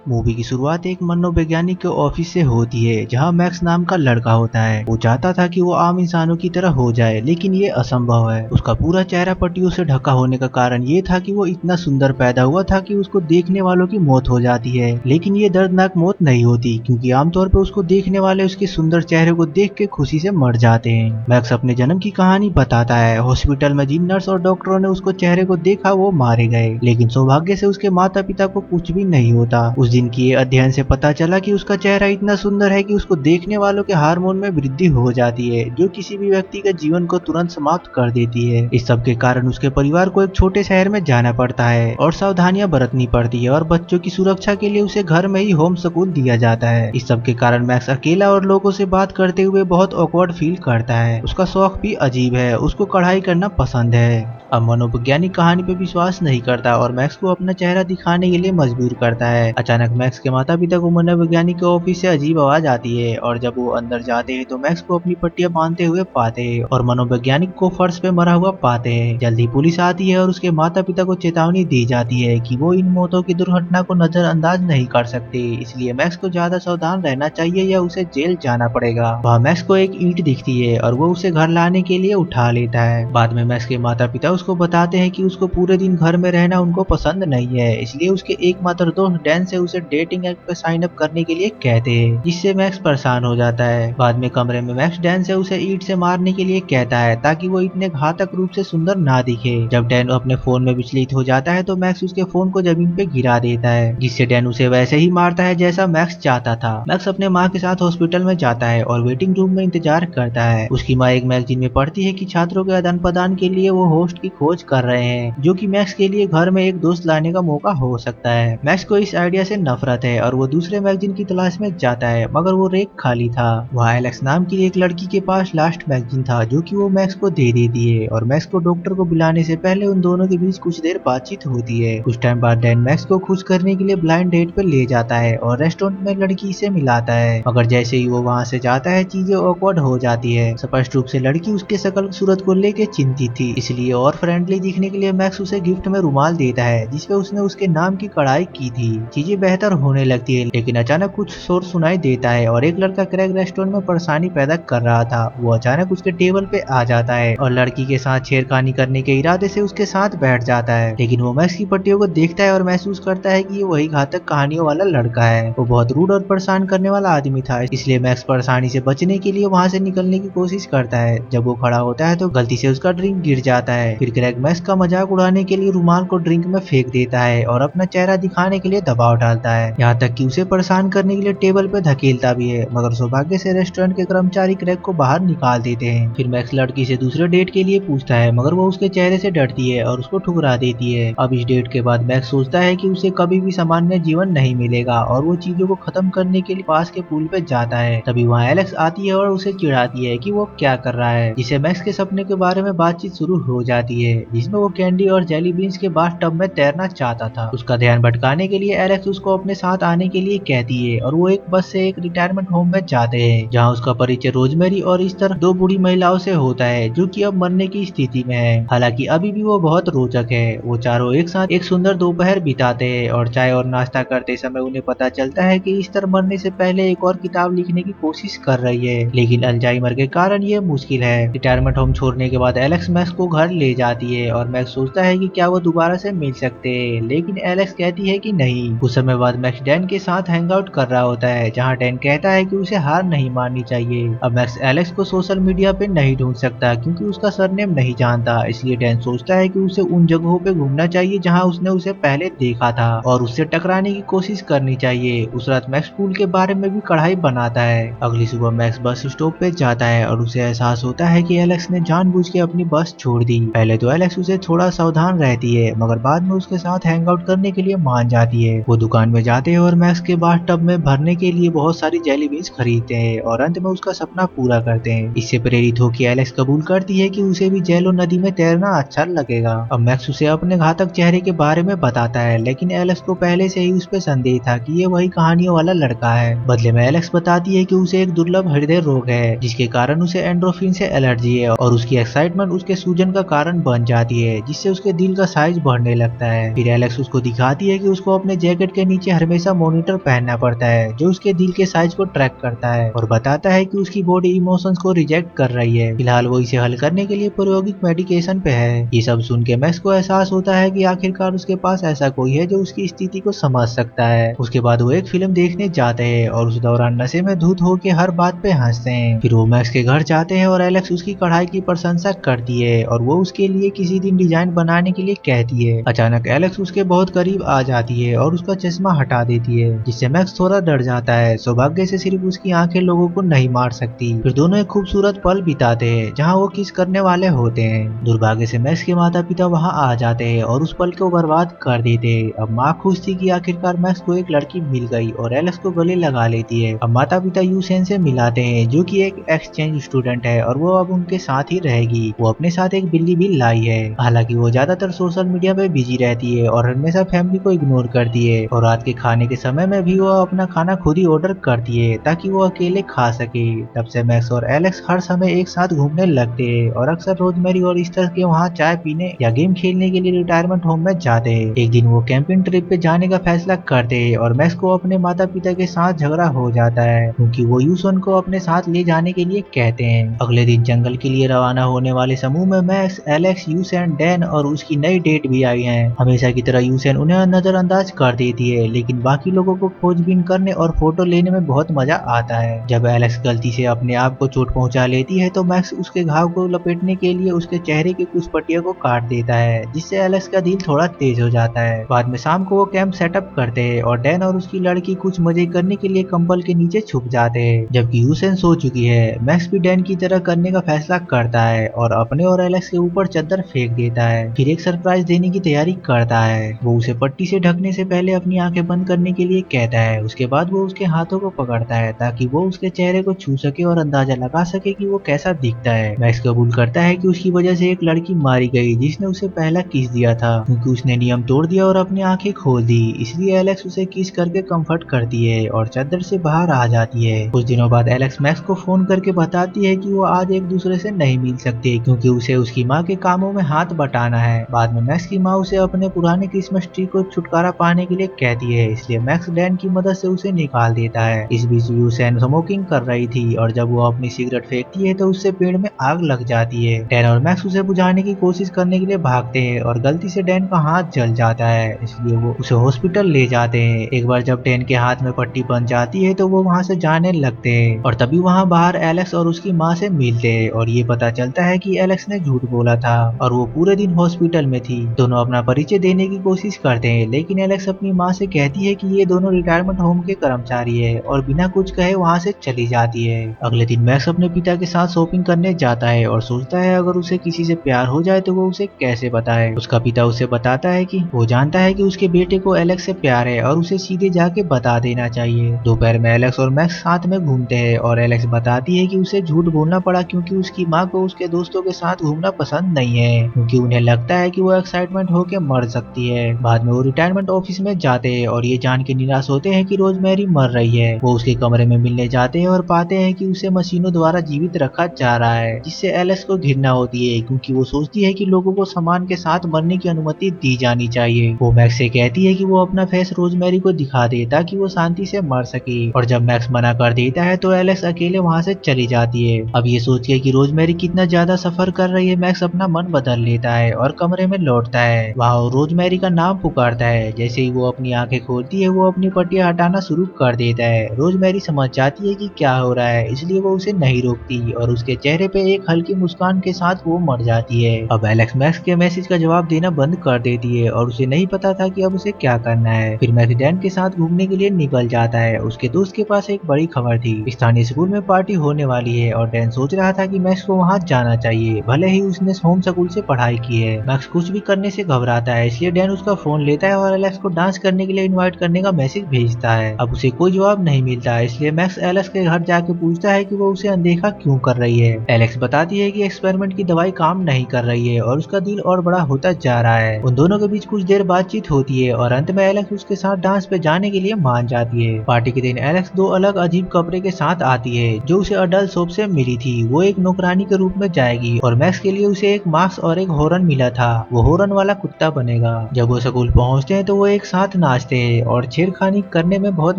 Movie की शुरुआत एक मनोवैज्ञानिक के ऑफिस से होती है, जहां मैक्स नाम का लड़का होता है। वो चाहता था कि वो आम इंसानों की तरह हो जाए, लेकिन ये असंभव है। उसका पूरा चेहरा पट्टियों से ढका होने का कारण ये था कि वो इतना सुंदर पैदा हुआ था कि उसको देखने वालों की मौत हो जाती है। लेकिन ये दर्दनाक मौत नहीं होती, क्योंकि आमतौर पर उसको देखने वाले उसके सुंदर चेहरे को देख के खुशी से मर जाते हैं। मैक्स अपने जन्म की कहानी बताता है। हॉस्पिटल में जिन नर्स और डॉक्टरों ने उसको चेहरे को देखा वो मारे गए, लेकिन सौभाग्य से उसके माता पिता को कुछ भी नहीं होता। उस दिन की अध्ययन से पता चला कि उसका चेहरा इतना सुंदर है कि उसको देखने वालों के हार्मोन में वृद्धि हो जाती है, जो किसी भी व्यक्ति के जीवन को तुरंत समाप्त कर देती है। इस सब के कारण उसके परिवार को एक छोटे शहर में जाना पड़ता है और सावधानियां बरतनी पड़ती है, और बच्चों की सुरक्षा के लिए उसे घर में ही होम स्कूल दिया जाता है। इस सब के कारण मैक्स अकेला और लोगों से बात करते हुए बहुत ऑकवर्ड फील करता है। उसका शौक भी अजीब है, उसको कढ़ाई करना पसंद है। अब मनोवैज्ञानिक कहानी पे विश्वास नहीं करता और मैक्स को अपना चेहरा दिखाने के लिए मजबूर करता है। अचानक मैक्स के माता पिता को मनोवैज्ञानिक के ऑफिस से अजीब आवाज आती है, और जब वो अंदर जाते हैं तो मैक्स को अपनी पट्टियां बांधते हुए पाते हैं और मनोवैज्ञानिक को फर्श पे मरा हुआ पाते हैं। जल्दी पुलिस आती है और उसके माता पिता को चेतावनी दी जाती है कि वो इन मौतों की दुर्घटना को नजरअंदाज नहीं कर सकते, इसलिए मैक्स को ज्यादा सावधान रहना चाहिए या उसे जेल जाना पड़ेगा। वहाँ मैक्स को एक ईंट दिखती है और वो उसे घर लाने के लिए उठा लेता है। बाद में मैक्स के माता पिता उसको बताते हैं कि उसको पूरे दिन घर में रहना उनको पसंद नहीं है, इसलिए उसके एकमात्र दोस्त डैन से उसे डेटिंग ऐप पे साइन अप करने के लिए कहते हैं, जिससे मैक्स परेशान हो जाता है। बाद में कमरे में मैक्स डैन से उसे ईंट से मारने के लिए कहता है, ताकि वो इतने घातक रूप से सुंदर ना दिखे। जब डैन अपने फोन में विचलित हो जाता है तो मैक्स उसके फोन को जमीन पे गिरा देता है, जिससे डैन उसे वैसे ही मारता है जैसा मैक्स चाहता था। मैक्स अपने माँ के साथ हॉस्पिटल में जाता है और वेटिंग रूम में इंतजार करता है। उसकी माँ एक मैगजीन में पढ़ती है कि छात्रों के आदान प्रदान के लिए वो होस्ट की खोज कर रहे हैं, जो कि मैक्स के लिए घर में एक दोस्त लाने का मौका हो सकता है। मैक्स को इस आइडिया से नफरत है और वो दूसरे मैगजीन की तलाश में जाता है, मगर वो रेक खाली था। वहाँ एलेक्स नाम की एक लड़की के पास लास्ट मैगजीन था, जो कि वो मैक्स को दे देती है, और मैक्स को डॉक्टर को बुलाने से पहले उन दोनों के बीच कुछ देर बातचीत होती है। कुछ टाइम बाद डैन मैक्स को खुश करने के लिए ब्लाइंड डेट पे ले जाता है और रेस्टोरेंट में लड़की से मिलाता है, मगर जैसे ही वो वहाँ से जाता है चीजें ऑकवर्ड हो जाती है। स्पष्ट रूप से लड़की उसके शकल सूरत को लेके चिंतित थी, इसलिए और फ्रेंडली दिखने के लिए मैक्स उसे गिफ्ट में रुमाल देता है, जिसपे उसने उसके नाम की कढ़ाई की थी। चीजें बेहतर होने लगती है, लेकिन अचानक कुछ शोर सुनाई देता है और एक लड़का क्रैक रेस्टोरेंट में परेशानी पैदा कर रहा था। वो अचानक उसके टेबल पे आ जाता है और लड़की के साथ छेड़खानी करने के इरादे से उसके साथ बैठ जाता है, लेकिन वो मैक्स की पट्टियों को देखता है और महसूस करता है कि ये वही घातक कहानियों वाला लड़का है। वो बहुत रूड और परेशान करने वाला आदमी था, इसलिए मैक्स परेशानी से बचने के लिए वहाँ से निकलने की कोशिश करता है। जब वो खड़ा होता है तो गलती से उसका ड्रिंक गिर जाता है। फिर क्रैक मैक्स का मजाक उड़ाने के लिए रुमाल को ड्रिंक में फेंक देता है और अपना चेहरा दिखाने के लिए दबाव डालता है, यहाँ तक कि उसे परेशान करने के लिए टेबल पे धकेलता भी है, मगर सौभाग्य से रेस्टोरेंट के कर्मचारी क्रैक को बाहर निकाल देते हैं। फिर मैक्स लड़की से दूसरे डेट के लिए पूछता है, मगर वो उसके चेहरे से डरती है और उसको ठुकरा देती है। अब इस डेट के बाद मैक्स सोचता है कि उसे कभी भी सामान्य जीवन नहीं मिलेगा, और वो चीजों को खत्म करने के लिए पास के पूल पे जाता है। तभी वहाँ एलेक्स आती है और उसे चिढ़ाती है कि वो क्या कर रहा है, जिससे मैक्स के सपने के बारे में बातचीत शुरू हो जाती है, जिसमें वो कैंडी और जेली बीन्स के बाथ टब में तैरना चाहता था। उसका ध्यान भटकाने के लिए एलेक्स उसको अपने साथ आने के लिए कहती है और वो एक बस से एक रिटायरमेंट होम में जाते हैं, जहाँ उसका परिचय रोजमेरी और इस तरह दो बूढ़ी महिलाओं से होता है, जो कि अब मरने की स्थिति में है। हालांकि अभी भी वो बहुत रोचक है। वो चारों एक साथ एक सुंदर दोपहर बिताते हैं और चाय और नाश्ता करते समय उन्हें पता चलता है कि इस्तर मरने से पहले एक और किताब लिखने की कोशिश कर रही है, लेकिन अल्जाइमर के कारण ये मुश्किल है। रिटायरमेंट होम छोड़ने के बाद एलेक्स मैक्स को घर ले जाती है और मैक्स सोचता है कि क्या वो दोबारा से मिल सकते हैं, लेकिन एलेक्स कहती है कि नहीं। कुछ समय बाद मैक्स डैन के साथ हैंग आउट कर रहा होता है, जहाँ डैन कहता है कि उसे हार नहीं माननी चाहिए। अब मैक्स एलेक्स को सोशल मीडिया पे नहीं ढूंढ सकता, क्योंकि उसका सरनेम नहीं जानता, इसलिए डैन सोचता है कि उसे उन जगहों पे घूमना चाहिए जहाँ उसने उसे पहले देखा था और उससे टकराने की कोशिश करनी चाहिए। उस रात मैक्स पूल के बारे में भी कढ़ाई बनाता है। अगली सुबह मैक्स बस स्टॉप पे जाता है और उसे एहसास होता है कि एलेक्स ने जानबूझ के अपनी बस छोड़ दी। पहले तो एलेक्स उसे थोड़ा सावधान रहती है, मगर बाद में उसके साथ हैंग आउट करने के लिए मान जाती है। वो दुकान में जाते हैं और मैक्स के बाथ टब में भरने के लिए बहुत सारी जेली बीन्स खरीदते हैं और अंत में उसका सपना पूरा करते हैं। इससे प्रेरित होकर एलेक्स कबूल करती है कि उसे भी जेलो नदी में तैरना अच्छा लगेगा। अब मैक्स उसे अपने घातक चेहरे के बारे में बताता है, लेकिन एलेक्स को पहले से ही उस पर संदेह था कि ये वही कहानियों वाला लड़का है। बदले में एलेक्स बताती है कि उसे एक दुर्लभ हृदय रोग है, जिसके कारण उसे एंड्रोफिन से एलर्जी है, और उसकी एक्साइटमेंट उसके सूजन का कारण बन जाती है, जिससे उसके दिल का साइज बढ़ने लगता है। फिर एलेक्स उसको दिखाती है कि उसको अपने जैकेट के नीचे हमेशा मॉनिटर पहनना पड़ता है जो उसके दिल के साइज को ट्रैक करता है और बताता है कि उसकी बॉडी इमोशंस को रिजेक्ट कर रही है। फिलहाल वो इसे हल करने के लिए प्रायोगिक मेडिकेशन पे है। ये सब सुन के मैक्स को एहसास होता है कि आखिरकार उसके पास ऐसा कोई है जो उसकी स्थिति को समझ सकता है। उसके बाद वो एक फिल्म देखने जाते हैं और उस दौरान नशे में धुत होकर हर बात पे हंसते हैं। फिर वो मैक्स के घर जाते हैं और एलेक्स उसकी कढ़ाई की प्रशंसा करती है और वो उसके लिए किसी दिन डिजाइन बनाने के लिए कहती है। अचानक एलेक्स उसके बहुत करीब आ जाती है और उसका चश्मा हटा देती है जिससे मैक्स थोड़ा डर जाता है। सौभाग्य से सिर्फ उसकी आंखें लोगों को नहीं मार सकती। फिर दोनों एक खूबसूरत पल बिताते हैं जहाँ वो किस करने वाले होते हैं। दुर्भाग्य से मैक्स के माता पिता वहाँ आ जाते हैं और उस पल को बर्बाद कर देते हैं। अब माँ खुश थी कि आखिरकार मैक्स को एक लड़की मिल गई और एलेक्स को गले लगा लेती है। अब माता पिता यूसेन से मिलाते हैं जो कि एक एक्सचेंज स्टूडेंट है और वो अब उनके साथ ही रहेगी। वो अपने साथ एक बिल्ली भी लाई है। हालांकि वो ज्यादातर सोशल मीडिया पे बिजी रहती है और हमेशा फैमिली को इग्नोर करती है और रात के खाने के समय में भी वो अपना खाना खुद ही ऑर्डर करती है ताकि वो अकेले खा सके। तब से मैक्स और एलेक्स हर समय एक साथ घूमने लगते हैं और अक्सर रोजमेरी और ईस्टर के वहाँ चाय पीने या गेम खेलने के लिए रिटायरमेंट होम में जाते हैं। एक दिन वो कैंपिंग ट्रिप पे जाने का फैसला करते हैं और मैक्स को अपने माता पिता के साथ झगड़ा हो जाता है क्योंकि वो यूसन को अपने साथ ले जाने के लिए कहते हैं। अगले दिन जंगल के लिए रवाना होने वाले समूह में मैक्स, एलेक्स, यूसेन, डैन और उसकी नई डेट भी आई है। हमेशा की तरह यूसेन उन्हें नजरअंदाज कर देती है लेकिन बाकी लोगों को खोजबीन करने और फोटो लेने में बहुत मजा आता है। जब एलेक्स गलती से अपने आप को चोट पहुंचा लेती है तो मैक्स उसके घाव को लपेटने के लिए उसके चेहरे की कुछ पट्टियों को काट देता है जिससे एलेक्स का दिल थोड़ा तेज हो जाता है। बाद में शाम को वो कैंप सेटअप करते हैं और डैन और उसकी लड़की कुछ मजे करने के लिए कंबल के नीचे छुप जाते हैं। जबकि यूसेन सो चुकी है, मैक्स भी डैन की तरह करने का फैसला करता है और अपने और एलेक्स के ऊपर चादर फेंक देता है। फिर एक सरप्राइज देने की तैयारी करता है। वो उसे पट्टी से ढकने से पहले अपनी आंखें बंद करने के लिए कहता है। उसके बाद वो उसके हाथों को पकड़ता है ताकि वो उसके चेहरे को छू सके और अंदाजा लगा सके कि वो कैसा दिखता है। मैक्स कबूल करता है कि उसकी वजह से एक लड़की मारी गई जिसने उसे पहला किस दिया था क्योंकि उसने नियम तोड़ दिया और अपनी आंखें खोल दी। इसलिए एलेक्स उसे किस करके कंफर्ट करती है और चादर से बाहर आ जाती है। कुछ दिनों बाद एलेक्स मैक्स को फोन करके बताती है कि वो आज एक दूसरे से नहीं मिल सकते क्योंकि उसे उसकी माँ के कामों में हाथ बटाना है। बाद में मैक्स की माँ उसे अपने पुराने क्रिसमस ट्री को छुटकारा पाने के लिए कहती है, इसलिए मैक्स डैन की मदद से उसे निकाल देता है। इस बीच यूसेन स्मोकिंग कर रही थी और जब वो अपनी सिगरेट फेंकती है तो उससे पेड़ में आग लग जाती है। डैन और मैक्स उसे बुझाने की कोशिश करने के लिए भागते हैं और गलती से डैन का हाथ जल जाता है, इसलिए वो उसे हॉस्पिटल ले जाते हैं। एक बार जब डैन के हाथ में पट्टी बन जाती है तो वो वहाँ से जाने लगते हैं और तभी वहाँ बाहर एलेक्स और उसकी माँ से मिलते हैं और ये पता चलता है कि एलेक्स ने झूठ बोला था और वो पूरे दिन हॉस्पिटल में थी। दोनों अपना परिचय देने की कोशिश करते हैं लेकिन एलेक्स अपनी माँ से कहती है कि ये दोनों रिटायरमेंट होम के कर्मचारी है और बिना कुछ कहे वहाँ से चली जाती है। अगले दिन मैक्स अपने पिता के साथ शॉपिंग करने जाता है और सोचता है अगर उसे किसी से प्यार हो जाए तो वो उसे कैसे बताए। उसका पिता उसे बताता है कि वो जानता है कि उसके बेटे को एलेक्स से प्यार है और उसे सीधे जाके बता देना चाहिए। दोपहर में एलेक्स और मैक्स साथ में घूमते हैं और एलेक्स बताती है कि उसे झूठ बोलना पड़ा क्योंकि उसकी माँ को उसके दोस्तों के साथ घूमना पसंद नहीं है क्योंकि उन्हें लगता है कि वो एक्साइटमेंट होकर मर सकती है। बाद में वो रिटायरमेंट ऑफिस में जाते हैं और ये जान के निराश होते हैं कि रोजमेरी मर रही है। वो उसके कमरे में मिलने जाते हैं और पाते हैं कि उसे मशीनों द्वारा जीवित रखा जा रहा है जिससे एलेक्स को घृणा होती है क्योंकि वो सोचती है कि लोगों को सामान के साथ मरने की अनुमति दी जानी चाहिए। वो मैक्स से कहती है कि वो अपना फेस रोजमेरी को दिखा दे ताकि वो शांति से मर सके और जब मैक्स मना कर देता है तो एलेक्स अकेले वहाँ से चली जाती है। अब ये सोच के कि रोजमेरी कितना ज्यादा सफर कर रही है मैक्स अपना मन बदल लेता है और कमरे में लौटता है। वहाँ वो रोजमेरी का नाम पुकारता है। जैसे ही वो अपनी आंखें खोलती है वो अपनी पट्टियां हटाना शुरू कर देता है। रोजमेरी समझ जाती है कि क्या हो रहा है इसलिए वो उसे नहीं रोकती और उसके चेहरे पे एक हल्की मुस्कान के साथ वो मर जाती है। अब एलेक्स मैक्स के मैसेज का जवाब देना बंद कर देती है और उसे नहीं पता था कि अब उसे क्या करना है। फिर मैक्स डैन के साथ घूमने के लिए निकल जाता है। उसके दोस्त के पास एक बड़ी खबर थी, स्थानीय स्कूल में पार्टी होने वाली है और डैन सोच रहा था कि मैक्स को वहाँ जाना चाहिए भले ही उसने होम स्कूल से पढ़ाई की है। मैक्स कुछ भी करने से घबराता है इसलिए डैन उसका फोन लेता है और एलेक्स को डांस करने के लिए इनवाइट करने का मैसेज भेजता है। अब उसे कोई जवाब नहीं मिलता इसलिए मैक्स एलेक्स के घर जाके पूछता है कि वो उसे अनदेखा क्यों कर रही है। एलेक्स बताती है कि एक्सपेरिमेंट की दवाई काम नहीं कर रही है और उसका दिल और बड़ा होता जा रहा है। उन दोनों के बीच कुछ देर बातचीत होती है और अंत में एलेक्स उसके साथ डांस पे जाने के लिए मान जाती है। पार्टी के दिन एलेक्स दो अलग अजीब कपड़े के साथ आती है जो उसे अडल्ट शॉप से मिली थी। वो एक नौकरानी के रूप में जाएगी और मैक्स के लिए उसे एक मास्क और एक हॉर्न मिला था, वो हॉर्न वाला कुत्ता बनेगा। जब वो स्कूल पहुंचते हैं तो वो एक साथ नाचते हंसते हैं और छेड़खानी करने में बहुत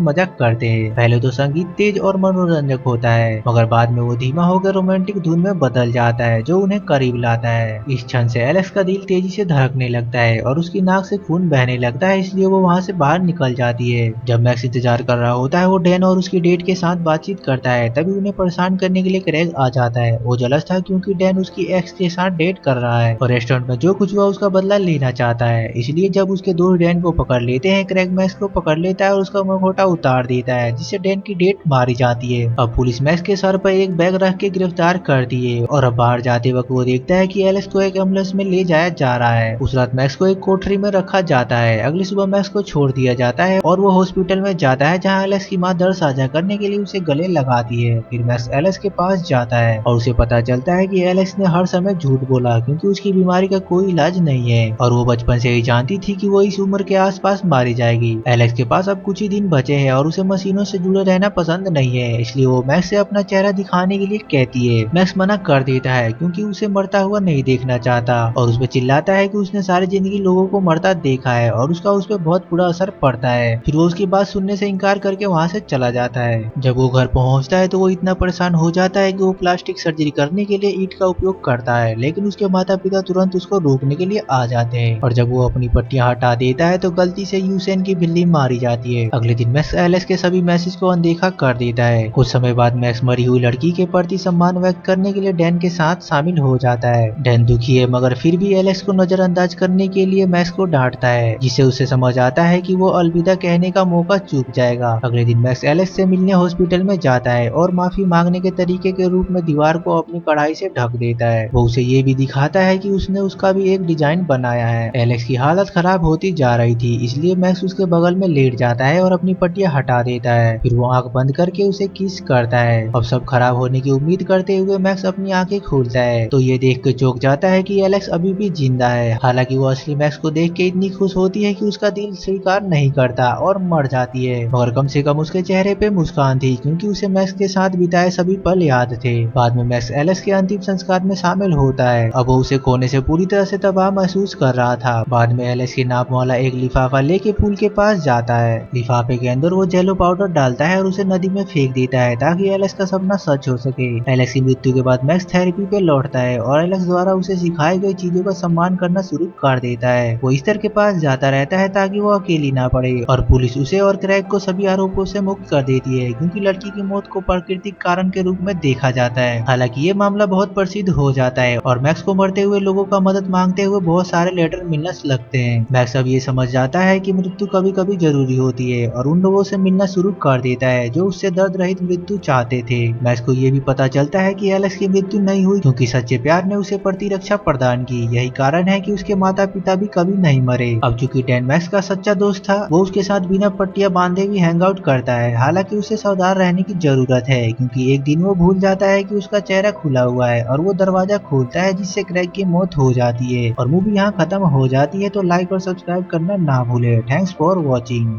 मजाक करते हैं। पहले तो संगीत तेज और मनोरंजक होता है, मगर बाद में वो धीमा होकर रोमांटिक धुन में बदल जाता है जो उन्हें करीब लाता है। इस क्षण से एलेक्स का दिल तेजी से धड़कने लगता है और उसकी नाक से खून बहने लगता है, इसलिए वो वहाँ से बाहर निकल जाती है। जब मैक्स इंतजार कर रहा होता है, वो डैन और उसकी डेट के साथ बातचीत करता है, तभी उन्हें परेशान करने के लिए क्रेग आ जाता है। वो जलस था क्योंकि डैन उसकी एक्स के साथ डेट कर रहा है और रेस्टोरेंट में जो कुछ हुआ उसका बदला लेना चाहता है। इसलिए जब उसके दोस्त डैन को पकड़ लेते हैं, क्रेग मैक्स को पकड़ लेता है और उसका मुखौटा उतार देता है, जिससे डैन की डेट मारी जाती है। अब पुलिस मैक्स के सर पर एक बैग रख के गिरफ्तार करती है और अब बाहर जाते वक्त वो देखता है कि एलेक्स को एक एम्बुलेंस में ले जाया जा रहा है। उस रात मैक्स को एक कोठरी में रखा जाता है। अगली सुबह मैक्स को छोड़ दिया जाता है और वो हॉस्पिटल में जाता है, जहाँ एलेक्स की माँ दर्द साझा करने के लिए उसे गले लगाती है। फिर मैक्स एलेक्स के पास जाता है और उसे पता चलता है कि एलेक्स ने हर समय झूठ बोला क्योंकि उसकी बीमारी का कोई इलाज नहीं है और वो बचपन से ही जानती थी कि वो इस उम्र के आसपास मारी जाएगी। एलेक्स के पास अब कुछ ही दिन बचे हैं और उसे मशीनों से जुड़े रहना पसंद नहीं है, इसलिए वो मैक्स से अपना चेहरा दिखाने के लिए कहती है। मैक्स मना कर देता है क्योंकि उसे मरता हुआ नहीं देखना चाहता और उस पर चिल्लाता है कि उसने सारी जिंदगी लोगों को मरता देखा है और उसका उस पर बहुत बुरा असर पड़ता है। फिर वो उसकी बात सुनने से इनकार करके वहाँ से चला जाता है। जब वो घर पहुँचता है तो वो इतना परेशान हो जाता है कि वो प्लास्टिक सर्जरी करने के लिए ईंट का उपयोग करता है, लेकिन उसके माता पिता तुरंत उसको रोकने के लिए आ जाते हैं और जब वो अपनी पट्टियां हटा देता है तो गलती से यूसेन की बिल्ली मारी जाती है। अगले दिन मैक्स एलेक्स के सभी मैसेज को अनदेखा कर देता है। कुछ समय बाद मैक्स मरी हुई लड़की के प्रति सम्मान व्यक्त करने के लिए डैन के साथ शामिल हो जाता है। डैन दुखी है मगर फिर भी एलेक्स को नजरअंदाज करने के लिए मैक्स को डांटता है, जिससे उसे समझ आता है कि वो अलविदा कहने का मौका चूक जाएगा। अगले दिन मैक्स एलेक्स से मिलने हॉस्पिटल में जाता है और माफी मांगने के तरीके के रूप में दीवार को अपनी कढ़ाई से ढक देता है। वो उसे ये भी दिखाता है कि उसने उसका भी एक डिजाइन बनाया है। एलेक्स की हालत खराब होती जा रही थी, इसलिए मैक्स उसके बगल में लेट जाता है और अपनी पट्टियां हटा देता है। फिर वो आंख बंद करके उसे किस करता है। अब सब खराब होने की उम्मीद करते हुए मैक्स अपनी आंखें खोलता है तो ये देख के चौंक जाता है कि एलेक्स अभी भी जिंदा है। हालांकि वो असली मैक्स को देख के इतनी खुश होती है कि उसका दिल स्वीकार नहीं करता और मर जाती है, मगर कम से कम उसके चेहरे पे मुस्कान थी क्योंकि उसे मैक्स के साथ बिताए सभी पल याद थे। बाद में मैक्स एलेक्स के अंतिम संस्कार में शामिल होता है। अब वो उसे खोने से पूरी तरह से तबाह महसूस कर रहा था। बाद में एलेक्स के नाम वाला एक लिफाफा लेके पूल के पास जाता है। लिफाफे के अंदर वो जेलो पाउडर डालता है और उसे नदी में फेंक देता है ताकि एलेक्स का सपना सच हो सके। एलेक्स की मृत्यु के बाद मैक्स थेरेपी पे लौटता है और एलेक्स द्वारा उसे सिखाई गई चीजों का सम्मान करना शुरू कर देता है। वो ईस्टर के पास जाता रहता है ताकि वो अकेली ना पड़े और पुलिस उसे और क्रैग को सभी आरोपों से मुक्त कर देती है क्योंकि लड़की की मौत को प्राकृतिक कारण के रूप में देखा जाता है। हालांकि ये मामला बहुत प्रसिद्ध हो जाता है और मैक्स को मरते हुए लोगों का मदद मांगते हुए बहुत सारे लेटर मिलना लगते हैं। मैक्स अब ये समझ जाता है कि मृत्यु कभी कभी जरूरी होती है और उन लोगों से मिलना शुरू कर देता है जो उससे दर्द रहित मृत्यु चाहते थे। मैक्स को ये भी पता चलता है कि एलेक्स की मृत्यु नहीं हुई क्योंकि सच्चे प्यार ने उसे प्रतिरक्षा प्रदान की। यही कारण है कि उसके माता पिता भी कभी नहीं मरे। अब चूंकि डैन मैक्स का सच्चा दोस्त था, वो उसके साथ बिना पट्टियां बांधे भी हैंग आउट करता है। हालांकि उसे सावधान रहने की जरूरत है क्योंकि एक दिन वो भूल जाता है कि उसका चेहरा खुला हुआ है और वो दरवाजा खोलता है, जिससे क्रैग की मौत हो जाती है। और मूवी यहाँ खत्म हो जाती है। तो लाइक और सब्सक्राइब करना ना भूले। Thanks for watching.